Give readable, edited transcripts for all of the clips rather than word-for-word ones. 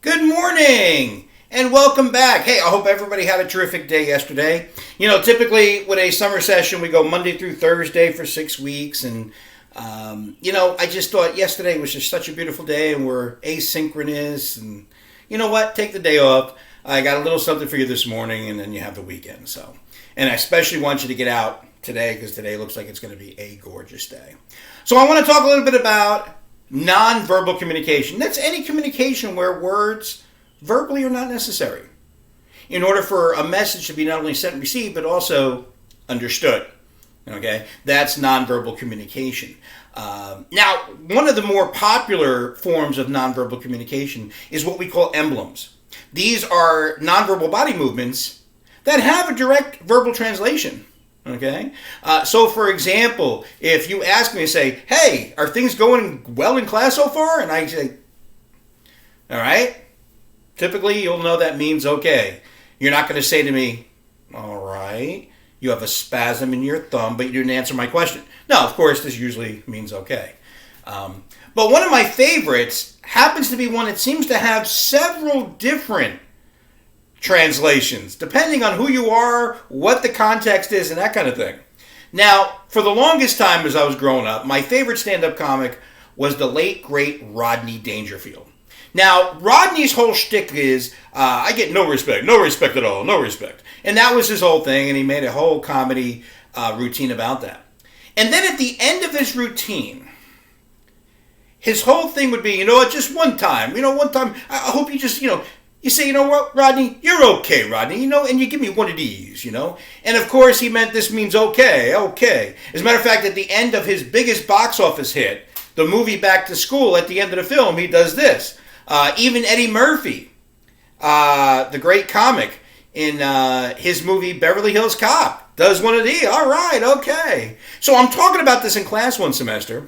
Good morning and welcome back. Hey, I hope everybody had a terrific day yesterday. Typically with a summer session, we go Monday through Thursday for 6 weeks. And, I just thought yesterday was just such a beautiful day and we're asynchronous. And you know what? Take the day off. I got a little something for you this morning and then you have the weekend. And I especially want you to get out today because today looks like it's going to be a gorgeous day. So I want to talk a little bit about nonverbal communication. That's any communication where words verbally are not necessary in order for a message to be not only sent and received but also understood. Okay, that's nonverbal communication. Now, one of the more popular forms of nonverbal communication is what we call emblems. These are nonverbal body movements that have a direct verbal translation. Okay, so for example, if you ask me and say, "Hey, are things going well in class so far?" and I say, "All right," typically you'll know that means okay. You're not going to say to me, "All right." You have a spasm in your thumb, but you didn't answer my question. No, of course, this usually means okay. But one of my favorites happens to be one that seems to have several different translations, depending on who you are, what the context is, and that kind of thing. Now, for the longest time as I was growing up, my favorite stand-up comic was the late, great Rodney Dangerfield. Now, Rodney's whole shtick is, I get no respect at all, no respect. And that was his whole thing, and he made a whole comedy routine about that. And then at the end of his routine, his whole thing would be, just one time, I hope you just, you say, "You know what, Rodney, you're okay, Rodney, and you give me one of these, And of course, he meant this means okay. As a matter of fact, at the end of his biggest box office hit, the movie Back to School, at the end of the film, he does this. Even Eddie Murphy, the great comic, in his movie Beverly Hills Cop, does one of these. All right, okay. So I'm talking about this in class one semester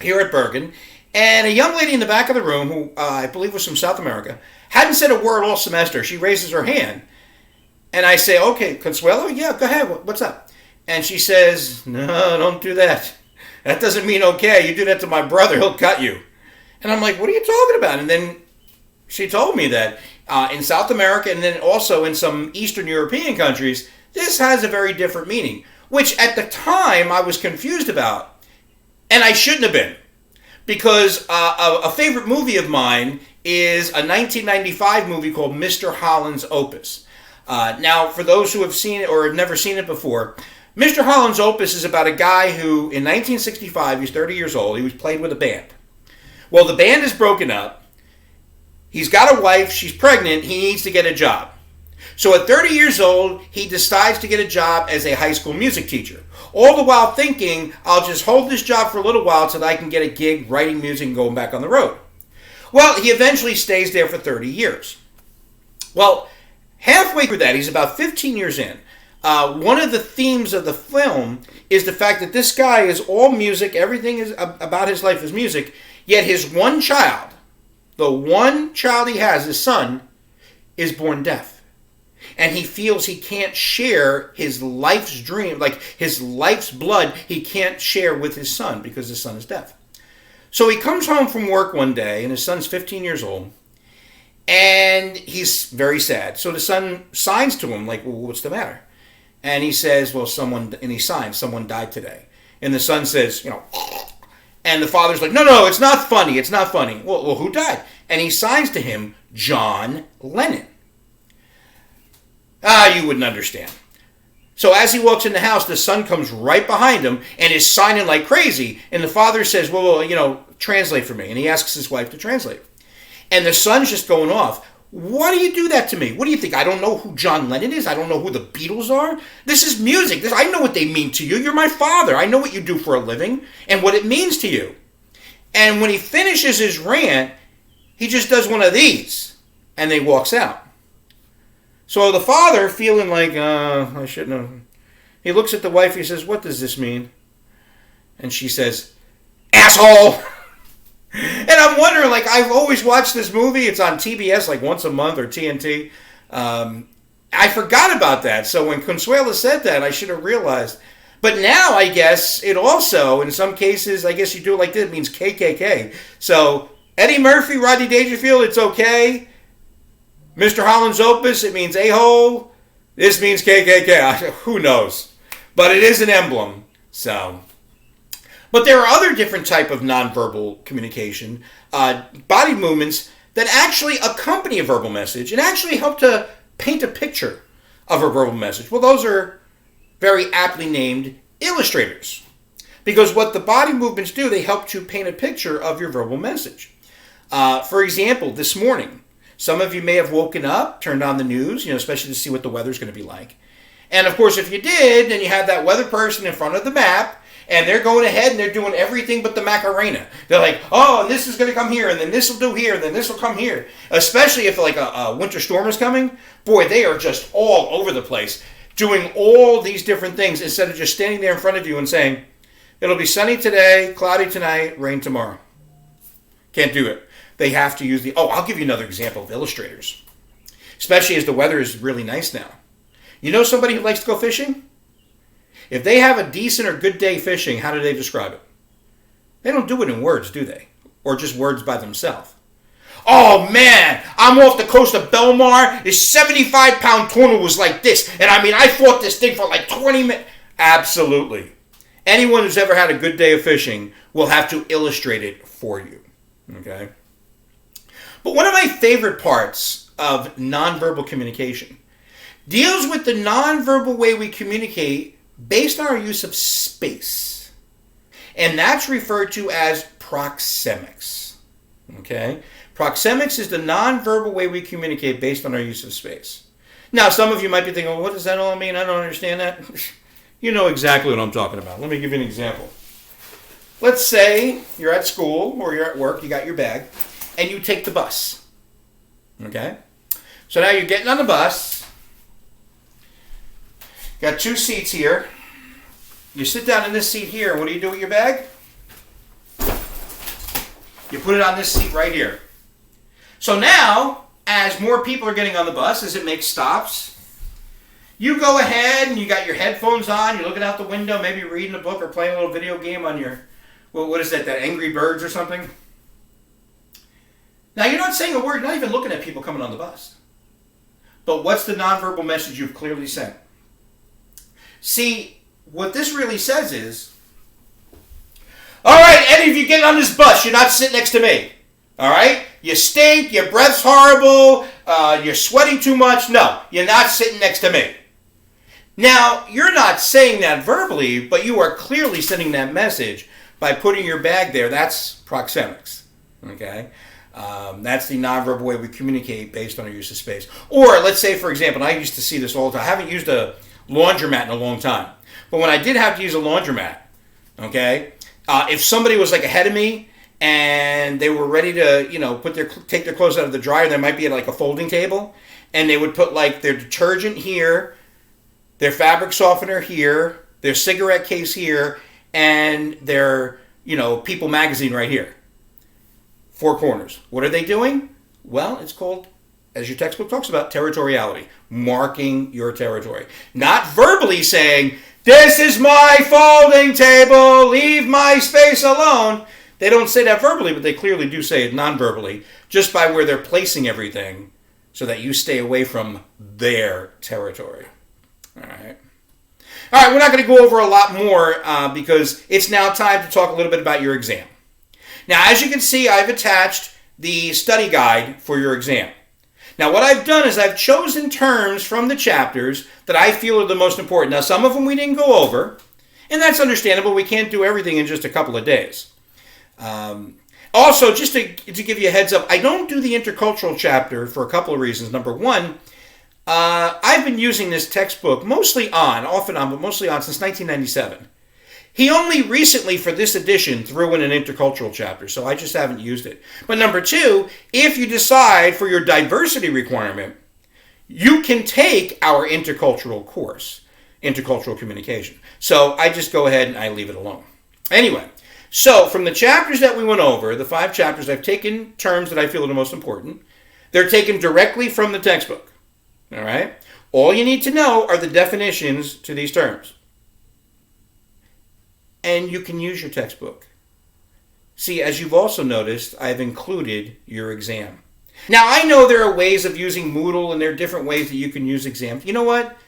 here at Bergen, and a young lady in the back of the room, who I believe was from South America, hadn't said a word all semester. She raises her hand, and I say, "Okay, Consuelo, yeah, go ahead. What's up?" And she says, "No, don't do that. That doesn't mean okay. You do that to my brother, he'll cut you." And I'm like, "What are you talking about?" And then she told me that in South America and then also in some Eastern European countries, this has a very different meaning, which at the time I was confused about. And I shouldn't have been, because a favorite movie of mine is a 1995 movie called Mr. Holland's Opus. Now, for those who have seen it or have never seen it before, Mr. Holland's Opus is about a guy who, in 1965, he's 30 years old, he was playing with a band. Well, the band is broken up. He's got a wife, she's pregnant, he needs to get a job. So at 30 years old, he decides to get a job as a high school music teacher. All the while thinking, I'll just hold this job for a little while so that I can get a gig writing music and going back on the road. Well, he eventually stays there for 30 years. Well, halfway through that, he's about 15 years in. One of the themes of the film is the fact that this guy is all music, everything is about his life is music, yet his one child, the one child he has, his son, is born deaf. And he feels he can't share his life's dream, like his life's blood, he can't share with his son because his son is deaf. So he comes home from work one day, and his son's 15 years old, and he's very sad. So the son signs to him, like, "Well, what's the matter?" And he says, and he signs, "Someone died today." And the son says, and the father's like, no, it's not funny. Well, who died? And he signs to him, John Lennon. You wouldn't understand. So as he walks in the house, the son comes right behind him and is signing like crazy. And the father says, well, translate for me. And he asks his wife to translate. And the son's just going off. "Why do you do that to me? What do you think? I don't know who John Lennon is? I don't know who the Beatles are? This is music. I know what they mean to you. You're my father. I know what you do for a living and what it means to you." And when he finishes his rant, he just does one of these and then he walks out. So the father, feeling like, I shouldn't have, he looks at the wife, he says, "What does this mean?" And she says, "Asshole!" And I'm wondering, I've always watched this movie. It's on TBS once a month or TNT. I forgot about that. So when Consuela said that, I should have realized. But now, I guess, it also, in some cases, I guess you do it like this, it means KKK. So Eddie Murphy, Rodney Dangerfield, it's okay. Mr. Holland's Opus, it means a-hole. This means KKK. Who knows? But it is an emblem. So, but there are other different type of nonverbal communication, body movements that actually accompany a verbal message and actually help to paint a picture of a verbal message. Well, those are very aptly named illustrators. Because what the body movements do, they help to paint a picture of your verbal message. For example, this morning, some of you may have woken up, turned on the news, especially to see what the weather's going to be like. And of course, if you did, then you have that weather person in front of the map, and they're going ahead and they're doing everything but the Macarena. They're like, oh, and this is going to come here, and then this will do here, and then this will come here. Especially if like a winter storm is coming. Boy, they are just all over the place, doing all these different things instead of just standing there in front of you and saying, it'll be sunny today, cloudy tonight, rain tomorrow. Can't do it. They have to use I'll give you another example of illustrators. Especially as the weather is really nice now. You know somebody who likes to go fishing? If they have a decent or good day fishing, how do they describe it? They don't do it in words, do they? Or just words by themselves. Oh man, I'm off the coast of Belmar. This 75-pound tuna was like this. And I fought this thing for like 20 minutes. Absolutely. Anyone who's ever had a good day of fishing will have to illustrate it for you. Okay? But one of my favorite parts of nonverbal communication deals with the nonverbal way we communicate based on our use of space. And that's referred to as proxemics. Okay? Proxemics is the nonverbal way we communicate based on our use of space. Now, some of you might be thinking, well, what does that all mean? I don't understand that. You know exactly what I'm talking about. Let me give you an example. Let's say you're at school or you're at work, you got your bag, and you take the bus. Okay? So now you're getting on the bus. Got 2 seats here. You sit down in this seat here, and what do you do with your bag? You put it on this seat right here. So now, as more people are getting on the bus, as it makes stops, you go ahead and you got your headphones on, you're looking out the window, maybe reading a book or playing a little video game on your, what is that Angry Birds or something? Now you're not saying a word, you're not even looking at people coming on the bus. But what's the nonverbal message you've clearly sent? See, what this really says is, all right, Eddie, if you get on this bus, you're not sitting next to me. All right? You stink, your breath's horrible, you're sweating too much. No, you're not sitting next to me. Now, you're not saying that verbally, but you are clearly sending that message by putting your bag there. That's proxemics. Okay? That's the nonverbal way we communicate based on our use of space. Or let's say, for example, I used to see this all the time. I haven't used a laundromat in a long time. But when I did have to use a laundromat, okay, if somebody was like ahead of me and they were ready to, take their clothes out of the dryer, there might be like a folding table, and they would put like their detergent here, their fabric softener here, their cigarette case here, and their, People magazine right here. 4 corners. What are they doing? Well, it's called, as your textbook talks about, territoriality. Marking your territory. Not verbally saying, this is my folding table, leave my space alone. They don't say that verbally, but they clearly do say it non-verbally, just by where they're placing everything so that you stay away from their territory. All right, we're not going to go over a lot more because it's now time to talk a little bit about your exam. Now, as you can see, I've attached the study guide for your exam. Now, what I've done is I've chosen terms from the chapters that I feel are the most important. Now, some of them we didn't go over, and that's understandable. We can't do everything in just a couple of days. Also, just to give you a heads up, I don't do the intercultural chapter for a couple of reasons. Number one, I've been using this textbook off and on, but mostly on since 1997. He only recently, for this edition, threw in an intercultural chapter, so I just haven't used it. But number two, if you decide for your diversity requirement, you can take our intercultural course, intercultural communication. So I just go ahead and I leave it alone. Anyway, so from the chapters that we went over, the 5 chapters, I've taken terms that I feel are the most important. They're taken directly from the textbook. All right? All you need to know are the definitions to these terms. And you can use your textbook. See, as you've also noticed, I've included your exam. Now, I know there are ways of using Moodle, and there are different ways that you can use exams. You know what?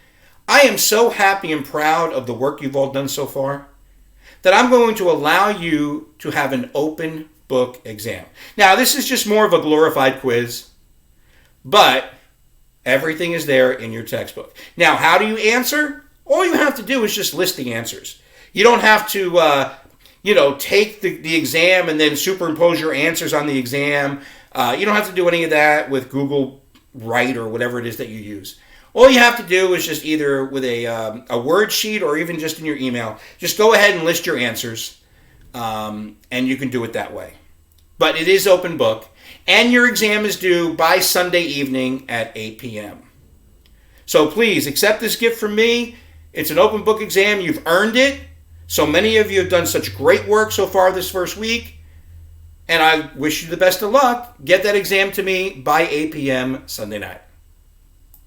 I am so happy and proud of the work you've all done so far that I'm going to allow you to have an open book exam. Now, this is just more of a glorified quiz, but everything is there in your textbook. Now, how do you answer? All you have to do is just list the answers. You don't have to, take the exam and then superimpose your answers on the exam. You don't have to do any of that with Google Write or whatever it is that you use. All you have to do is just either with a word sheet or even just in your email, just go ahead and list your answers, and you can do it that way. But it is open book, and your exam is due by Sunday evening at 8 p.m. So please accept this gift from me. It's an open book exam. You've earned it. So many of you have done such great work so far this first week, and I wish you the best of luck. Get that exam to me by 8 p.m. Sunday night.